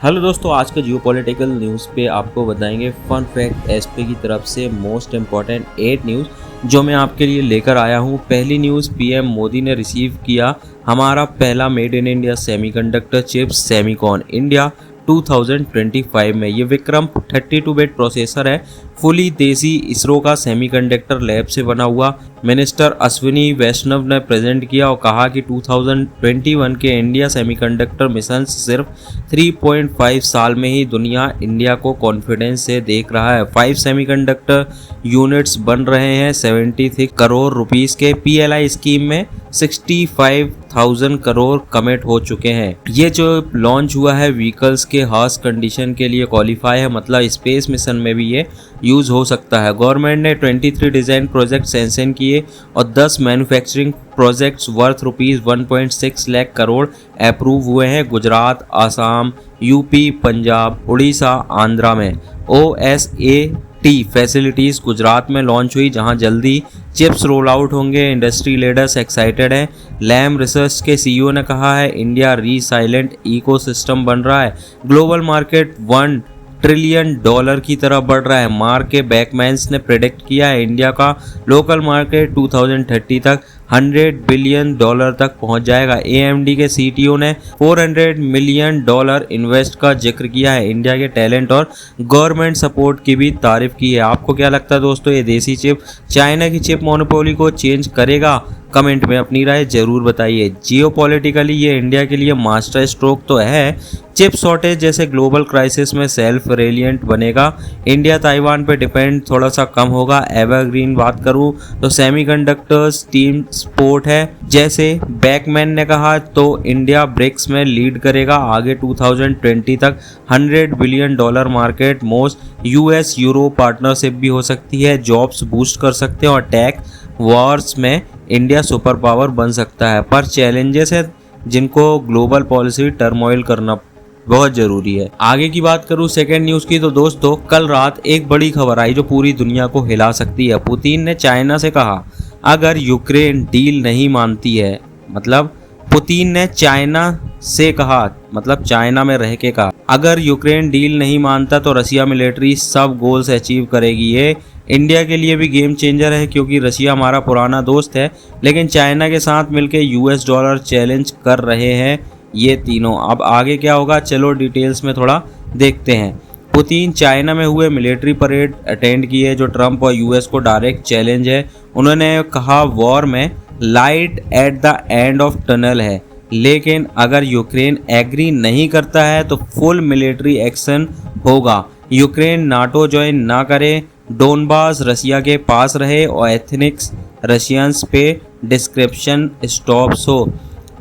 Hello दोस्तों, आज का जियोपॉलिटिकल न्यूज़ पे आपको बताएंगे फन फैक्ट एसपी की तरफ से मोस्ट इम्पॉर्टेंट 8 न्यूज़ जो मैं आपके लिए लेकर आया हूँ। पहली न्यूज़, पीएम मोदी ने रिसीव किया हमारा पहला made in India semiconductor chips Semicon India 2025 में। ये विक्रम 32 बिट प्रोसेसर है, फुली देसी इसरो का सेमीकंडक्टर लैब से बना हुआ। मिनिस्टर अश्विनी वैष्णव ने प्रेजेंट किया और कहा कि 2021 के इंडिया सेमीकंडक्टर मिशन सिर्फ 3.5 साल में ही दुनिया इंडिया को कॉन्फिडेंस से देख रहा है। 5 सेमीकंडक्टर यूनिट्स बन रहे हैं 76 करोड़ रुपीस के। पीएलआई स्कीम में 65,000 करोड़ कमिट हो चुके हैं। ये जो लॉन्च हुआ है व्हीकल्स के हार्श कंडीशन के लिए क्वालिफाई है, मतलब स्पेस मिशन में भी ये यूज हो सकता है। गवर्नमेंट ने 23 डिजाइन प्रोजेक्ट सैंक्शन किए और 10 manufacturing projects worth rupees 1.6 lakh crore approve हुए हैं गुजरात, आसाम, यूपी, पंजाब, उड़ीसा, आंध्रा में। OSAT फैसिलिटीज़ गुजरात में लॉन्च हुई, जहां जल्दी चिप्स रोल आउट होंगे। इंडस्ट्री लीडर्स एक्साइटेड हैं। लैम रिसर्च के सीईओ ने कहा है इंडिया रीसाइलेंट इकोसिस्टम बन रहा है। ग्लोबल मार्केट $1 ट्रिलियन की तरफ बढ़ रहा है। मार्क के बैकमैन्स ने प्रेडिक्ट किया है इंडिया का लोकल मार्केट 2030 तक $100 बिलियन तक पहुंच जाएगा। AMD के CTO ने $400 मिलियन इन्वेस्ट का जिक्र किया है। इंडिया के टैलेंट और गवर्नमेंट सपोर्ट की भी तारीफ की है। आपको क्या लगता है दोस्तों, ये देसी चिप चाइना की चिप मोनोपोली को चेंज करेगा? कमेंट में अपनी राय जरूर बताइए। जियोपॉलिटिकली ये इंडिया के लिए मास्टर स्ट्रोक तो है। चिप शॉर्टेज जैसे ग्लोबल क्राइसिस में सेल्फ रेलिएंट बनेगा। इंडिया ताइवान पे डिपेंड थोड़ा सा कम होगा। एवरग्रीन बात करूं तो सेमीकंडक्टर्स टीम स्पोर्ट है, जैसे बैकमैन ने कहा, तो इंडिया ब्रिक्स में लीड करेगा। आगे 2020 तक $100 billion market. Most US Europe partnership भी हो सकती है। जॉब्स बूस्ट कर सकते हैं और टेक वॉर्स में इंडिया सुपर पावर बन सकता है। पर चैलेंजेस है जिनको ग्लोबल पॉलिसी टर्मोइल करना बहुत जरूरी है। आगे की बात करूं सेकेंड न्यूज की, तो दोस्तों कल रात एक बड़ी खबर आई जो पूरी दुनिया को हिला सकती है। पुतिन ने चाइना से कहा अगर यूक्रेन डील नहीं मानती है, मतलब पुतिन ने चाइना से कहा, मतलब चाइना में रह के कहा, अगर यूक्रेन डील नहीं मानता तो रशिया मिलिट्री सब गोल्स अचीव करेगी। ये इंडिया के लिए भी गेम चेंजर है क्योंकि रशिया हमारा पुराना दोस्त है, लेकिन चाइना के साथ मिलकर $US चैलेंज कर रहे हैं ये तीनों। अब आगे क्या होगा, चलो डिटेल्स में थोड़ा देखते हैं। पुतिन चाइना में हुए मिलिट्री परेड अटेंड किए जो ट्रंप और US को डायरेक्ट चैलेंज है। उन्होंने कहा वॉर में light at the end of tunnel है, लेकिन अगर यूक्रेन एग्री नहीं करता है तो फुल मिलिट्री एक्शन होगा। यूक्रेन नाटो ज्वाइन ना करे, डोनबास रशिया के पास रहे और एथनिक्स रशियंस पे डिस्क्रिप्शन स्टॉप्स हो।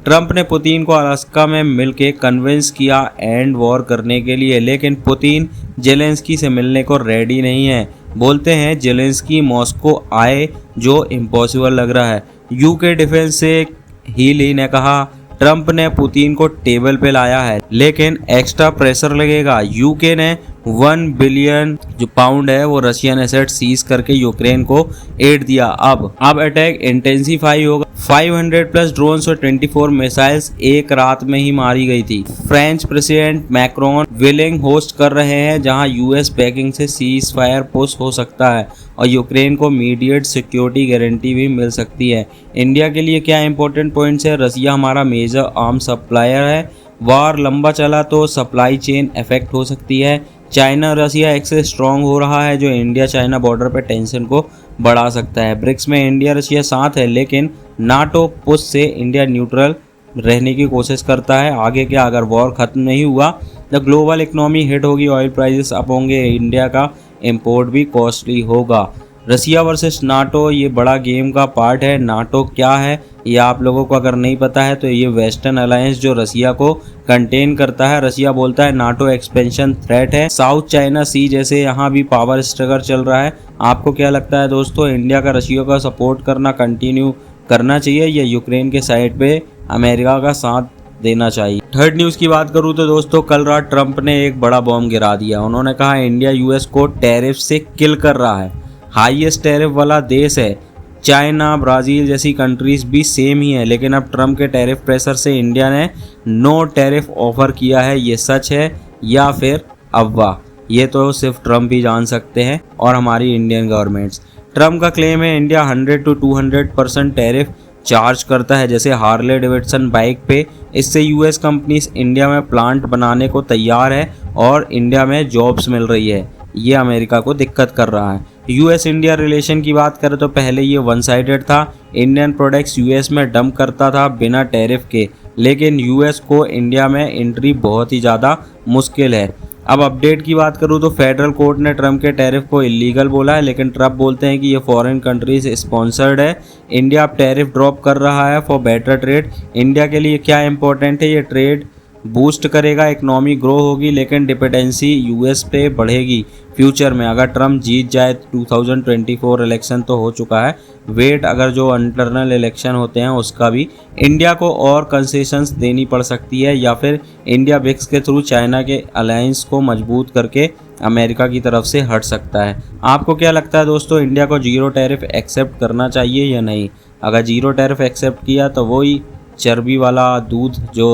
ट्रंप ने पुतिन को अलास्का में मिलके कन्विंस किया एंड वॉर करने के लिए, लेकिन पुतिन जेलेंस्की से मिलने को रेडी नहीं है। बोलते हैं जेलेंस्की मॉस्को आए जो इम्पॉसिबल लग रहा है। यूके डिफेंस से हीली ने कहा ट्रंप ने पुतिन को टेबल पे लाया है, लेकिन एक्स्ट्रा प्रेशर लगेगा। यूके ने $1 बिलियन जो पाउंड है वो रशियन एसेट सीज करके यूक्रेन को एड दिया। अब अटैक इंटेंसिफाई होगा। 500 प्लस ड्रोन्स और 24 मिसाइल्स एक रात में ही मारी गई थी। French president Macron willing host कर रहे हैं, जहां US बैकिंग से सीज फायर पुश हो सकता है और यूक्रेन को इमीडिएट सिक्योरिटी गारंटी भी मिल सकती है। इंडिया के लिए क्या इंपॉर्टेंट पॉइंट्स है, रशिया हमारा मेजर आर्म सप्लायर है। वार लंबा चला तो सप्लाई चेन इफेक्ट हो सकती है। चाइना रशिया एक्सेस स्ट्रॉन्ग हो रहा है जो इंडिया चाइना बॉर्डर पर टेंशन को बढ़ा सकता है। ब्रिक्स में इंडिया रशिया साथ है, लेकिन नाटो पुश से इंडिया न्यूट्रल रहने की कोशिश करता है। आगे क्या, अगर वॉर खत्म नहीं हुआ तो ग्लोबल इकोनॉमी हिट होगी, ऑयल प्राइसेस अप होंगे, इंडिया का इंपोर्ट भी कॉस्टली होगा। रशिया वर्सेस नाटो ये बड़ा गेम का पार्ट है। नाटो क्या है ये आप लोगों को अगर नहीं पता है तो ये वेस्टर्न अलायंस जो रशिया को कंटेन करता है। रशिया बोलता है नाटो एक्सपेंशन थ्रेट है। साउथ चाइना सी जैसे यहाँ भी पावर स्ट्रगल चल रहा है। आपको क्या लगता है दोस्तों, इंडिया का रशिया का सपोर्ट करना कंटिन्यू करना चाहिए या यूक्रेन के साइड पे अमेरिका का साथ देना चाहिए? थर्ड न्यूज़ की बात करूँ तो दोस्तों कल रात ट्रंप ने एक बड़ा बॉम्ब गिरा दिया। उन्होंने कहा इंडिया US को टैरिफ से किल कर रहा है। हाईएस्ट टैरिफ वाला देश है। चाइना, ब्राज़ील जैसी कंट्रीज़ भी सेम ही है, लेकिन अब ट्रंप के टैरिफ प्रेशर से इंडिया ने नो टैरिफ ऑफर किया है। ये सच है या फिर अफवाह, ये तो सिर्फ ट्रम्प ही जान सकते हैं और हमारी इंडियन गवर्नमेंट्स। ट्रम्प का क्लेम है इंडिया 100 to 200% टैरिफ चार्ज करता है, जैसे हार्ले डेविडसन बाइक पे। इससे यूएस कंपनीज इंडिया में प्लांट बनाने को तैयार है और इंडिया में जॉब्स मिल रही है। ये अमेरिका को दिक्कत कर रहा है। यूएस इंडिया रिलेशन की बात करें तो पहले ये वन साइडेड था। इंडियन प्रोडक्ट्स यूएस में डंप करता था बिना टैरिफ के, लेकिन यूएस को इंडिया में एंट्री बहुत ही ज़्यादा मुश्किल है। अब अपडेट की बात करूं तो फेडरल कोर्ट ने ट्रम्प के टैरिफ को इलीगल बोला है, लेकिन ट्रम्प बोलते हैं कि ये फॉरेन कंट्रीज स्पॉन्सर्ड है। इंडिया अब टैरिफ ड्रॉप कर रहा है फॉर बेटर ट्रेड। इंडिया के लिए क्या इंपॉर्टेंट है, ये ट्रेड बूस्ट करेगा, इकोनॉमी ग्रो होगी, लेकिन डिपेंडेंसी यूएस पे बढ़ेगी फ्यूचर में। अगर ट्रम्प जीत जाए 2024 इलेक्शन तो हो चुका है, वेट अगर जो इंटरनल इलेक्शन होते हैं उसका भी, इंडिया को और कंसेशंस देनी पड़ सकती है, या फिर इंडिया ब्रिक्स के थ्रू चाइना के अलायंस को मजबूत करके अमेरिका की तरफ से हट सकता है। आपको क्या लगता है दोस्तों, इंडिया को जीरो टैरिफ एक्सेप्ट करना चाहिए या नहीं? अगर जीरो टैरिफ एक्सेप्ट किया तो वही चर्बी वाला दूध जो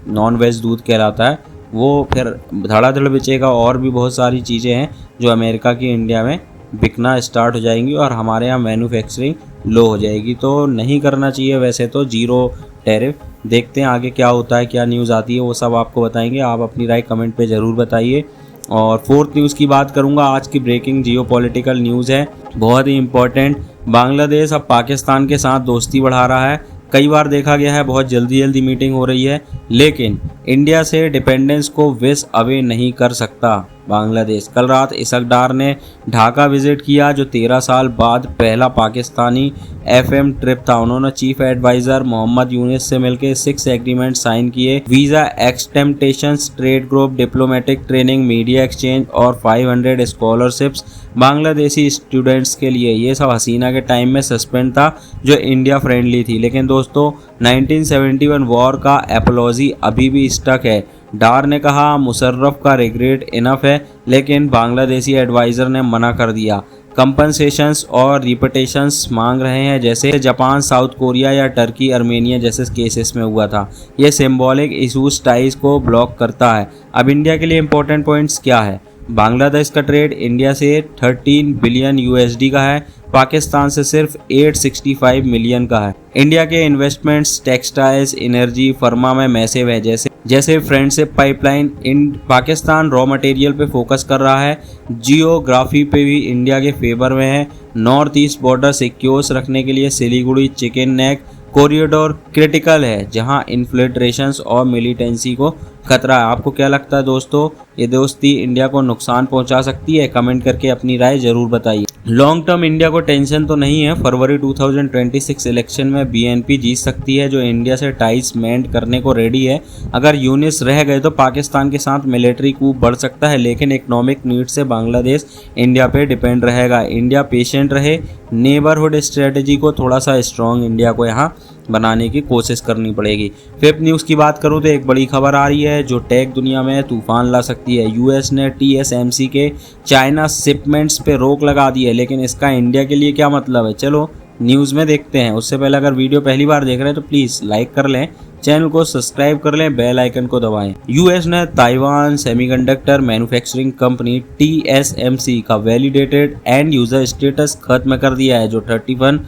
नॉन वेज दूध कहलाता है वो फिर धड़ाधड़ बेचेगा, और भी बहुत सारी चीज़ें हैं जो अमेरिका की इंडिया में बिकना स्टार्ट हो जाएंगी और हमारे यहाँ मैन्युफैक्चरिंग लो हो जाएगी। तो नहीं करना चाहिए वैसे तो जीरो टैरिफ। देखते हैं आगे क्या होता है, क्या न्यूज़ आती है, वो सब आपको बताएंगे। आप अपनी राय कमेंट पे ज़रूर बताइए। और फोर्थ न्यूज़ की बात करूंगा, आज की ब्रेकिंग जियोपॉलिटिकल न्यूज़ है, बहुत ही इंपॉर्टेंट। बांग्लादेश अब पाकिस्तान के साथ दोस्ती बढ़ा रहा है। कई बार देखा गया है बहुत जल्दी मीटिंग हो रही है, लेकिन इंडिया से डिपेंडेंस को विश अवे नहीं कर सकता बांग्लादेश। कल रात इसक डार ने ढाका विजिट किया, जो 13 साल बाद पहला पाकिस्तानी एफएम ट्रिप था। उन्होंने चीफ एडवाइज़र मोहम्मद यूनिस से मिलकर 6 एग्रीमेंट साइन किए, visa exemptions, trade group, diplomatic training, media exchange और 500 स्कॉलरशिप्स बांग्लादेशी स्टूडेंट्स के लिए। ये सब हसीना के टाइम में सस्पेंड था जो इंडिया फ्रेंडली थी, लेकिन दोस्तों 1971 वॉर का एपोलॉजी अभी भी स्टक है। डार ने कहा मुशर्रफ का रिग्रेट इनफ है, लेकिन बांग्लादेशी एडवाइज़र ने मना कर दिया। कंपनसेशंस और रिपटेशंस मांग रहे हैं, जैसे जापान, साउथ कोरिया या टर्की, अर्मेनिया जैसे केसेस में हुआ था। ये सिंबॉलिक इशूज टाइज को ब्लॉक करता है। अब इंडिया के लिए इंपॉर्टेंट पॉइंट्स क्या है? बांग्लादेश का ट्रेड इंडिया से 13 बिलियन यूएसडी का है, पाकिस्तान से सिर्फ 865 मिलियन का है। इंडिया के इन्वेस्टमेंट्स टेक्सटाइल्स, एनर्जी, फर्मा में मैसिव है, जैसे फ्रेंडशिप पाइपलाइन। इन पाकिस्तान रॉ मटेरियल पे फोकस कर रहा है, जियोग्राफी पे भी इंडिया के फेवर में है। नॉर्थ ईस्ट बॉर्डर सिक्योर रखने के लिए Siliguri chicken neck corridor critical है, जहां इन्फिल्ट्रेशंस और मिलिटेंसी को खतरा है। आपको क्या लगता है दोस्तों, ये दोस्ती इंडिया को नुकसान पहुंचा सकती है? कमेंट करके अपनी राय जरूर बताइए। लॉन्ग टर्म इंडिया को टेंशन तो नहीं है, फरवरी 2026 इलेक्शन में बीएनपी जीत सकती है, जो इंडिया से टाइज मेंट करने को रेडी है। अगर यूनिस रह गए तो पाकिस्तान के साथ मिलिट्री कूप बढ़ सकता है, लेकिन इकोनॉमिक नीड से बांग्लादेश इंडिया पे डिपेंड रहेगा। इंडिया पेशेंट रहे, नेबरहुड स्ट्रेटेजी को थोड़ा सा स्ट्रॉन्ग इंडिया को यहाँ बनाने की कोशिश करनी पड़ेगी। फिफ्थ न्यूज़ की बात करूँ तो एक बड़ी खबर आ रही है जो टेक दुनिया में तूफान ला सकती है। यूएस ने टीएसएमसी के चाइना शिपमेंट्स पे रोक लगा दी है, लेकिन इसका इंडिया के लिए क्या मतलब है, चलो न्यूज़ में देखते हैं। उससे पहले अगर वीडियो पहली बार देख रहे हैं तो प्लीज़ लाइक कर लें, चैनल को सब्सक्राइब कर लें, बेल आइकन को दबाएं। यूएस ने Taiwan semiconductor manufacturing company TSMC का वैलिडेटेड एंड यूजर स्टेटस खत्म कर दिया है, जो 31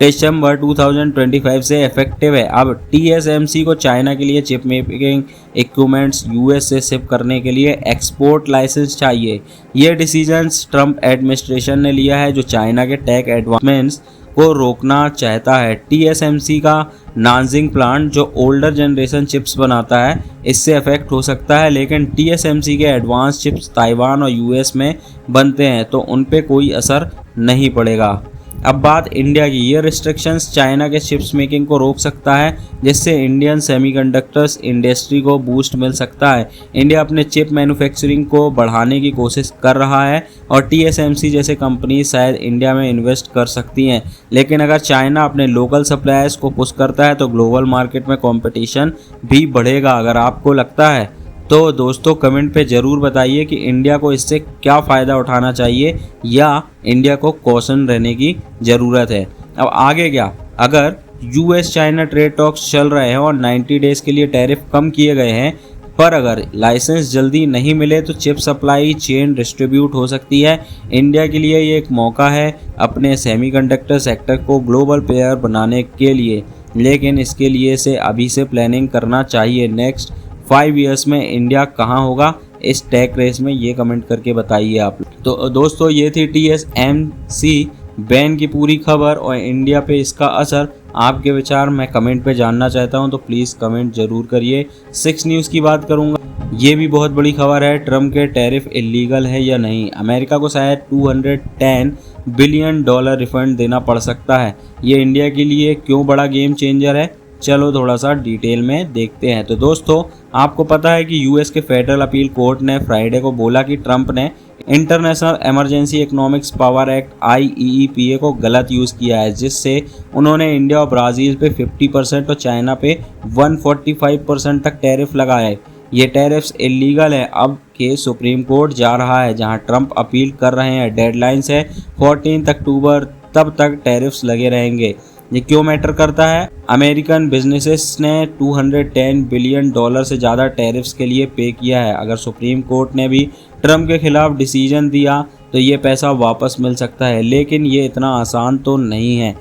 दिसंबर 2025 से इफेक्टिव है। अब टीएसएमसी को चाइना के लिए चिप मेकिंग इक्विपमेंट्स यूएस से शिप करने के लिए एक्सपोर्ट लाइसेंस चाहिए। ये डिसीजन ट्रम्प एडमिनिस्ट्रेशन ने लिया है, जो चाइना के टेक एडवांसमेंट्स को रोकना चाहता है। टीएसएमसी का नानजिंग प्लांट जो ओल्डर जनरेशन चिप्स बनाता है, इससे अफेक्ट हो सकता है, लेकिन टीएसएमसी के एडवांस चिप्स ताइवान और यूएस में बनते हैं, तो उन पे कोई असर नहीं पड़ेगा। अब बात इंडिया की, ये रिस्ट्रिक्शंस चाइना के चिप्स मेकिंग को रोक सकता है, जिससे इंडियन सेमीकंडक्टर्स इंडस्ट्री को बूस्ट मिल सकता है। इंडिया अपने चिप मैन्युफैक्चरिंग को बढ़ाने की कोशिश कर रहा है और टीएसएमसी जैसे कंपनी शायद इंडिया में इन्वेस्ट कर सकती हैं, लेकिन अगर चाइना अपने लोकल सप्लायर्स को पुश करता है तो ग्लोबल मार्केट में कंपटीशन भी बढ़ेगा। अगर आपको लगता है तो दोस्तों कमेंट पे ज़रूर बताइए कि इंडिया को इससे क्या फ़ायदा उठाना चाहिए या इंडिया को कॉशन रहने की ज़रूरत है। अब आगे क्या, अगर यूएस चाइना ट्रेड टॉक्स चल रहे हैं और 90 डेज़ के लिए टैरिफ कम किए गए हैं, पर अगर लाइसेंस जल्दी नहीं मिले तो चिप सप्लाई चेन डिस्ट्रीब्यूट हो सकती है। इंडिया के लिए ये एक मौका है अपने सेमीकंडक्टर सेक्टर को ग्लोबल प्लेयर बनाने के लिए, लेकिन इसके लिए से अभी से प्लानिंग करना चाहिए। नेक्स्ट 5 ईयर्स में इंडिया कहाँ होगा इस टेक रेस में, ये कमेंट करके बताइए आप। तो दोस्तों ये थी TSMC बैन की पूरी खबर और इंडिया पे इसका असर। आपके विचार मैं कमेंट पे जानना चाहता हूं, तो प्लीज़ कमेंट जरूर करिए। 6 न्यूज़ की बात करूंगा, ये भी बहुत बड़ी खबर है। ट्रम्प के टैरिफ इलीगल है या नहीं, अमेरिका को शायद $210 बिलियन रिफंड देना पड़ सकता है। ये इंडिया के लिए क्यों बड़ा गेम चेंजर है, चलो थोड़ा सा डिटेल में देखते हैं। तो दोस्तों आपको पता है कि यूएस के फेडरल अपील कोर्ट ने फ्राइडे को बोला कि ट्रंप ने international emergency economics power act IEEPA को गलत यूज़ किया है, जिससे उन्होंने इंडिया और ब्राज़ील पे 50% और चाइना पे 145% तक टैरिफ लगाया है। ये टैरिफ्स इलीगल है। अब केस सुप्रीम कोर्ट जा रहा है, जहां ट्रंप अपील कर रहे हैं। डेडलाइंस है 14 अक्टूबर, तब तक टैरिफ्स लगे रहेंगे। ये क्यों मैटर करता है? अमेरिकन बिजनेसेस ने $210 बिलियन से ज़्यादा टैरिफ्स के लिए पे किया है। अगर सुप्रीम कोर्ट ने भी ट्रंप के खिलाफ डिसीजन दिया तो ये पैसा वापस मिल सकता है, लेकिन ये इतना आसान तो नहीं है।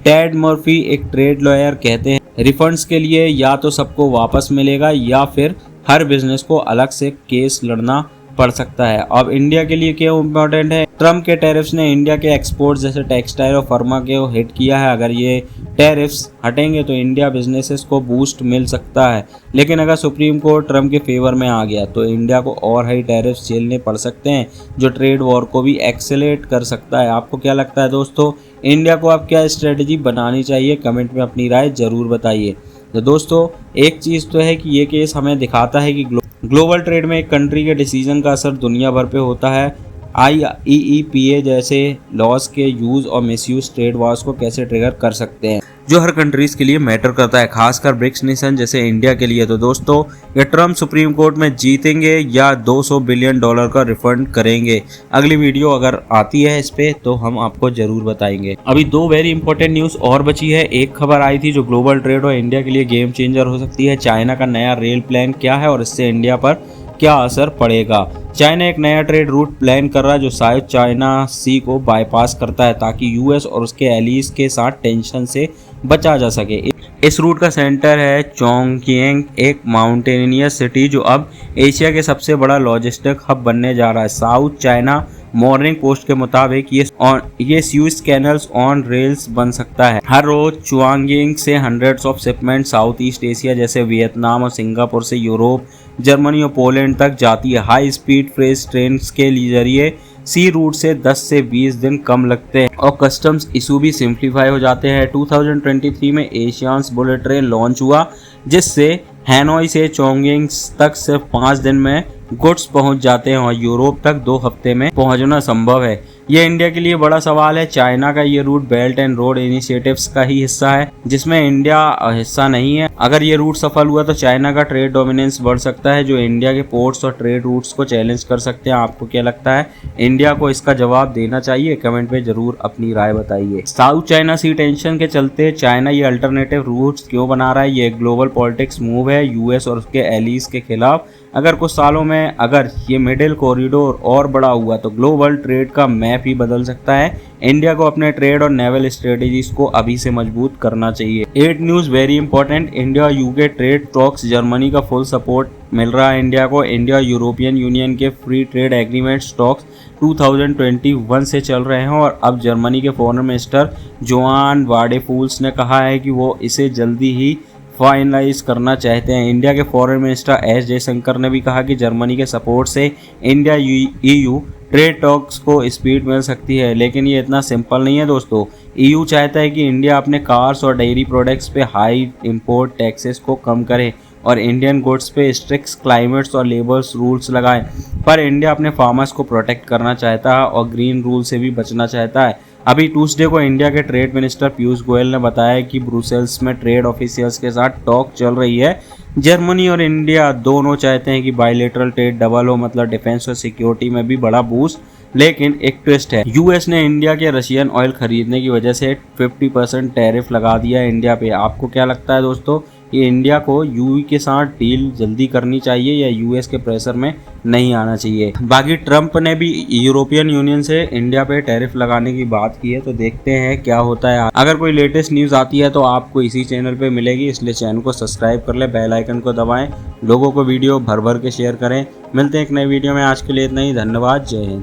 टेड मर्फी एक ट्रेड लॉयर कहते हैं रिफंड्स के लिए या तो सबको वापस मिलेगा या फिर हर बिजनेस को अलग से केस लड़ना पड़ सकता है। अब इंडिया के लिए क्या इम्पोर्टेंट है? ट्रम्प के टैरिफ्स ने इंडिया के एक्सपोर्ट्स जैसे टेक्सटाइल और फार्मा के हिट किया है। अगर ये टैरिफ्स हटेंगे तो इंडिया बिजनेसेस को बूस्ट मिल सकता है, लेकिन अगर सुप्रीम कोर्ट ट्रम्प के फेवर में आ गया तो इंडिया को और हाई टैरिफ्स झेलने पड़ सकते हैं, जो ट्रेड वॉर को भी एक्सेलेरेट कर सकता है। आपको क्या लगता है दोस्तों, इंडिया को अब क्या स्ट्रेटजी बनानी चाहिए? कमेंट में अपनी राय जरूर बताइए। तो दोस्तों एक चीज़ तो है कि ये केस हमें दिखाता है कि ग्लोबल ट्रेड में एक कंट्री के डिसीजन का असर दुनिया भर पे होता है। IEEPA जैसे लॉज के यूज़ और मिसयूज ट्रेड वॉर्स को कैसे ट्रिगर कर सकते हैं, जो हर कंट्रीज के लिए मैटर करता है, खासकर ब्रिक्स नेशन जैसे इंडिया के लिए। तो दोस्तों ये ट्रम्प सुप्रीम कोर्ट में जीतेंगे या $200 बिलियन का रिफंड करेंगे? अगली वीडियो अगर आती है इस पे तो हम आपको जरूर बताएंगे। अभी 2 वेरी इंपॉर्टेंट न्यूज़ और बची है। एक खबर आई थी जो ग्लोबल ट्रेड और इंडिया के लिए गेम चेंजर हो सकती है। चाइना का नया रेल प्लान क्या है और इससे इंडिया पर क्या असर पड़ेगा? चाइना एक नया ट्रेड रूट प्लान कर रहा है जो शायद चाइना सी को बाईपास करता है, ताकि यूएस और उसके एलीज के साथ टेंशन से बचा जा सके। इस रूट का सेंटर है चोंगकिएंग, एक माउंटेनियस सिटी जो अब एशिया के सबसे बड़ा लॉजिस्टिक हब बनने जा रहा है। साउथ चाइना मॉर्निंग पोस्ट के मुताबिक ये स्यूज कैनल्स ऑन रेल्स बन सकता है। हर रोज चुआंगिंग से hundreds of shipment south east Asia जैसे वियतनाम और सिंगापुर से यूरोप, जर्मनी और पोलैंड तक जाती है। हाई स्पीड फ्रेट ट्रेन के जरिए सी रूट से 10 से 20 दिन कम लगते हैं और कस्टम्स इशू भी सिंप्लीफाई हो जाते हैं। 2023 में एशियान्स बुलेट ट्रेन लॉन्च हुआ, जिससे हैनोई से चोंगिंग तक सिर्फ 5 दिन में गुड्स पहुंच जाते हैं और यूरोप तक 2 हफ्ते में पहुंचना संभव है। ये इंडिया के लिए बड़ा सवाल है। चाइना का ये route belt and road initiatives का ही हिस्सा है, जिसमें इंडिया हिस्सा नहीं है। अगर ये रूट सफल हुआ तो चाइना का ट्रेड डोमिनेंस बढ़ सकता है, जो इंडिया के पोर्ट्स और ट्रेड रूट्स को चैलेंज कर सकते हैं। आपको क्या लगता है, इंडिया को इसका जवाब देना चाहिए? कमेंट में जरूर अपनी राय बताइए। साउथ चाइना सी टेंशन के चलते चाइना ये अल्टरनेटिव रूट्स क्यों बना रहा है? ये ग्लोबल पॉलिटिक्स मूव है यूएस और उसके एलीज के खिलाफ। अगर कुछ सालों में अगर ये मिडिल कॉरिडोर और बड़ा हुआ तो ग्लोबल ट्रेड का मैप ही बदल सकता है। इंडिया को अपने ट्रेड और नेवल स्ट्रेटेजीज को अभी से मजबूत करना चाहिए। 8 news very important. India UK trade talks, Germany का फुल सपोर्ट मिल रहा है इंडिया को। इंडिया यूरोपियन यूनियन के फ्री ट्रेड एग्रीमेंट टॉक्स 2021 से चल रहे हैं और अब जर्मनी के फॉरेन मिनिस्टर जोहान वाडेफुल्स ने कहा है कि वो इसे जल्दी ही फाइनलाइज करना चाहते हैं। इंडिया के फॉरेन मिनिस्टर एस जयशंकर ने भी कहा कि जर्मनी के सपोर्ट से इंडिया EU ट्रेड टॉक्स को स्पीड मिल सकती है, लेकिन ये इतना सिंपल नहीं है दोस्तों। EU चाहता है कि इंडिया अपने कार्स और डेयरी प्रोडक्ट्स पे हाई इंपोर्ट टैक्सेस को कम करे और इंडियन गुड्स पे स्ट्रिक्ट क्लाइमेट्स और लेबर्स रूल्स लगाए, पर इंडिया अपने फार्मर्स को प्रोटेक्ट करना चाहता है और ग्रीन रूल से भी बचना चाहता है। अभी ट्यूसडे को इंडिया के ट्रेड मिनिस्टर पीयूष गोयल ने बताया कि ब्रुसेल्स में ट्रेड ऑफिशियल्स के साथ टॉक चल रही है। जर्मनी और इंडिया दोनों चाहते हैं कि बायलैटरल ट्रेड डबल हो, मतलब डिफेंस और सिक्योरिटी में भी बड़ा बूस्ट। लेकिन एक ट्विस्ट है, यूएस ने इंडिया के रशियन ऑयल खरीदने की वजह से 50% टैरिफ लगा दिया है इंडिया पे। आपको क्या लगता है दोस्तों, कि इंडिया को यूएई के साथ डील जल्दी करनी चाहिए या यूएस के प्रेशर में नहीं आना चाहिए। बाकी ट्रंप ने भी यूरोपियन यूनियन से इंडिया पे टैरिफ लगाने की बात की है, तो देखते हैं क्या होता है। अगर कोई लेटेस्ट न्यूज़ आती है तो आपको इसी चैनल पे मिलेगी, इसलिए चैनल को सब्सक्राइब कर ले, बेल आइकन को दबाएं, लोगों को वीडियो भर भर के शेयर करें। मिलते हैं एक नई वीडियो में, आज के लिए इतना ही। धन्यवाद, जय हिंद।